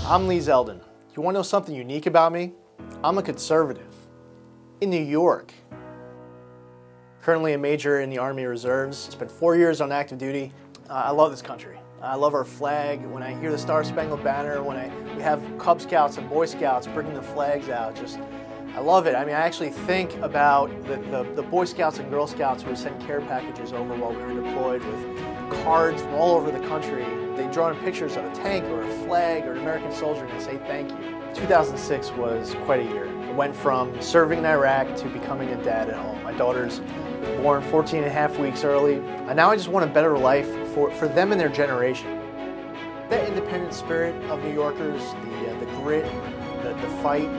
I'm Lee Zeldin. You want to know something unique about me? I'm a conservative. In New York. Currently a major in the Army Reserves. Spent 4 years on active duty. I love this country. I love our flag. When I hear the Star-Spangled Banner, when we have Cub Scouts and Boy Scouts bringing the flags out, I love it. I mean, I actually think about the Boy Scouts and Girl Scouts who would send care packages over while we were deployed with cards from all over the country. They draw in pictures of a tank or a flag or an American soldier and they say thank you. 2006 was quite a year. I went from serving in Iraq to becoming a dad at home. My daughter's born 14 and a half weeks early. And now I just want a better life for them and their generation. That independent spirit of New Yorkers, the grit, the fight,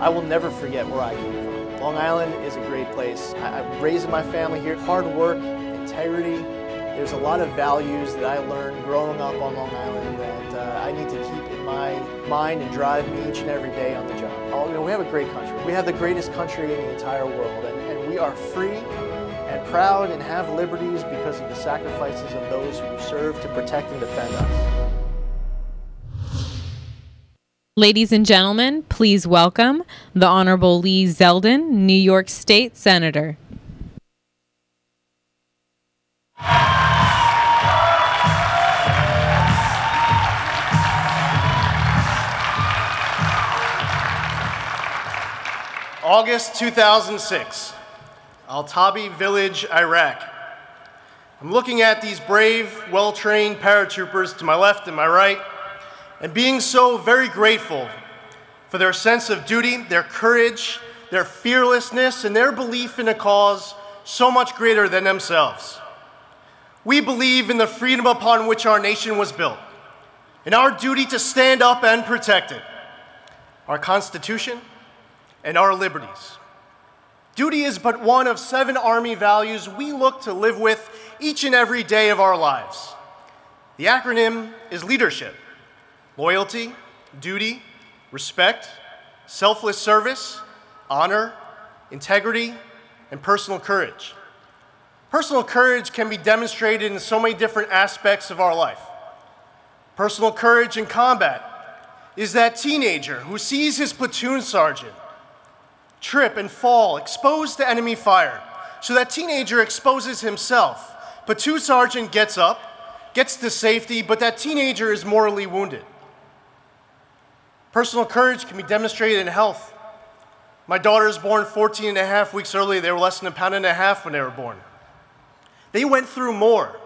I will never forget where I came from. Long Island is a great place. I'm raising my family here. Hard work, integrity. There's a lot of values that I learned growing up on Long Island that I need to keep in my mind and drive me each and every day on the job. We have a great country. We have the greatest country in the entire world, and we are free and proud and have liberties because of the sacrifices of those who serve to protect and defend us. Ladies and gentlemen, please welcome the Honorable Lee Zeldin, New York State Senator. August 2006, Al-Tabi Village, Iraq. I'm looking at these brave, well-trained paratroopers to my left and my right, and being so very grateful for their sense of duty, their courage, their fearlessness, and their belief in a cause so much greater than themselves. We believe in the freedom upon which our nation was built, and our duty to stand up and protect it, our Constitution, and our liberties. Duty is but one of 7 Army values we look to live with each and every day of our lives. The acronym is leadership, loyalty, duty, respect, selfless service, honor, integrity, and personal courage. Personal courage can be demonstrated in so many different aspects of our life. Personal courage in combat is that teenager who sees his platoon sergeant trip and fall, exposed to enemy fire. So that teenager exposes himself. Platoon sergeant gets up, gets to safety, but that teenager is mortally wounded. Personal courage can be demonstrated in health. My daughter was born 14 and a half weeks early. They were less than 1.5 pounds when they were born. They went through more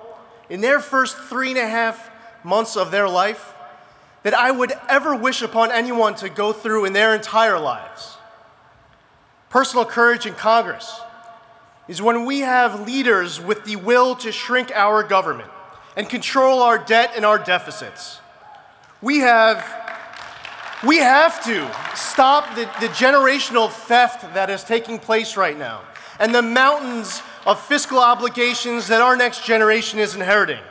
in their first 3.5 months of their life that I would ever wish upon anyone to go through in their entire lives. Personal courage in Congress is when we have leaders with the will to shrink our government and control our debt and our deficits. We have to stop the generational theft that is taking place right now and the mountains of fiscal obligations that our next generation is inheriting.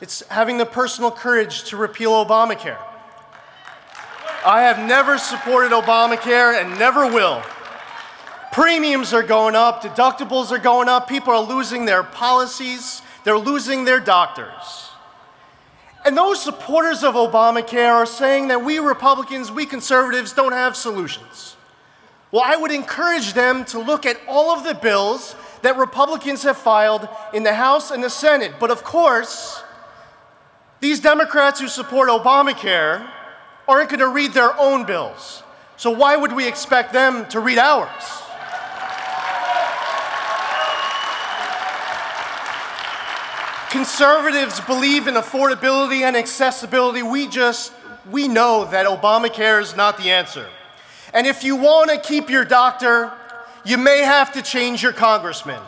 It's having the personal courage to repeal Obamacare. I have never supported Obamacare and never will. Premiums are going up, deductibles are going up, people are losing their policies, they're losing their doctors. And those supporters of Obamacare are saying that we Republicans, we conservatives don't have solutions. Well, I would encourage them to look at all of the bills that Republicans have filed in the House and the Senate. But of course, these Democrats who support Obamacare aren't going to read their own bills. So why would we expect them to read ours? Conservatives believe in affordability and accessibility. We know that Obamacare is not the answer. And if you want to keep your doctor, you may have to change your congressman.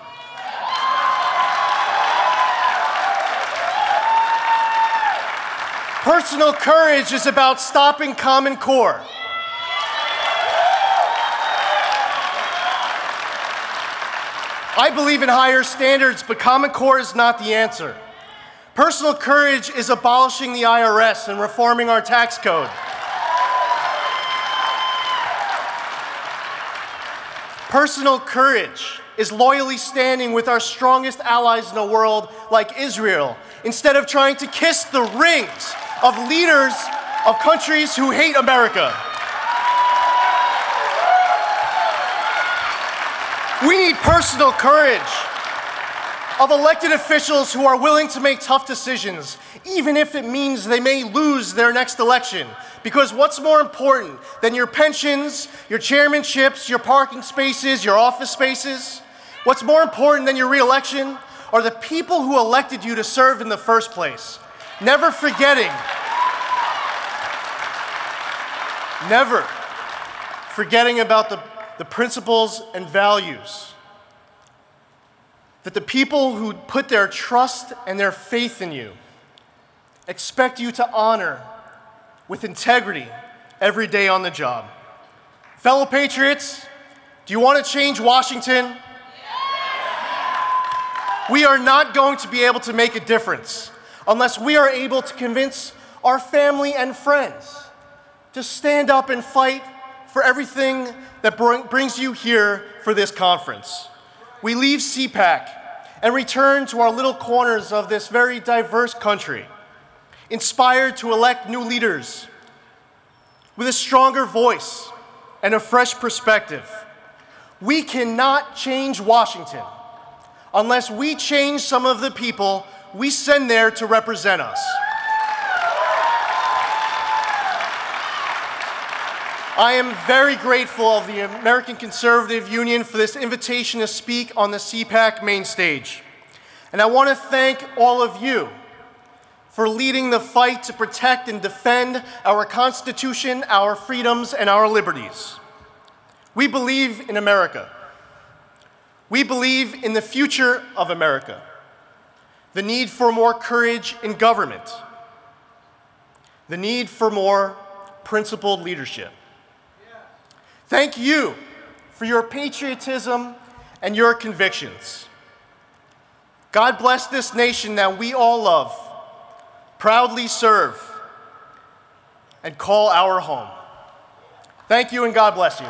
Personal courage is about stopping Common Core. I believe in higher standards, but Common Core is not the answer. Personal courage is abolishing the IRS and reforming our tax code. Personal courage is loyally standing with our strongest allies in the world, like Israel, instead of trying to kiss the rings of leaders of countries who hate America. We need personal courage of elected officials who are willing to make tough decisions, even if it means they may lose their next election. Because what's more important than your pensions, your chairmanships, your parking spaces, your office spaces? What's more important than your re-election are the people who elected you to serve in the first place. Never forgetting about the principles and values that the people who put their trust and their faith in you expect you to honor with integrity every day on the job. Fellow patriots, do you want to change Washington? We are not going to be able to make a difference unless we are able to convince our family and friends to stand up and fight for everything that brings you here for this conference. We leave CPAC and return to our little corners of this very diverse country, inspired to elect new leaders with a stronger voice and a fresh perspective. We cannot change Washington unless we change some of the people we send there to represent us. I am very grateful of the American Conservative Union for this invitation to speak on the CPAC main stage. And I want to thank all of you for leading the fight to protect and defend our Constitution, our freedoms, and our liberties. We believe in America. We believe in the future of America, the need for more courage in government, the need for more principled leadership. Thank you for your patriotism and your convictions. God bless this nation that we all love, proudly serve, and call our home. Thank you, and God bless you.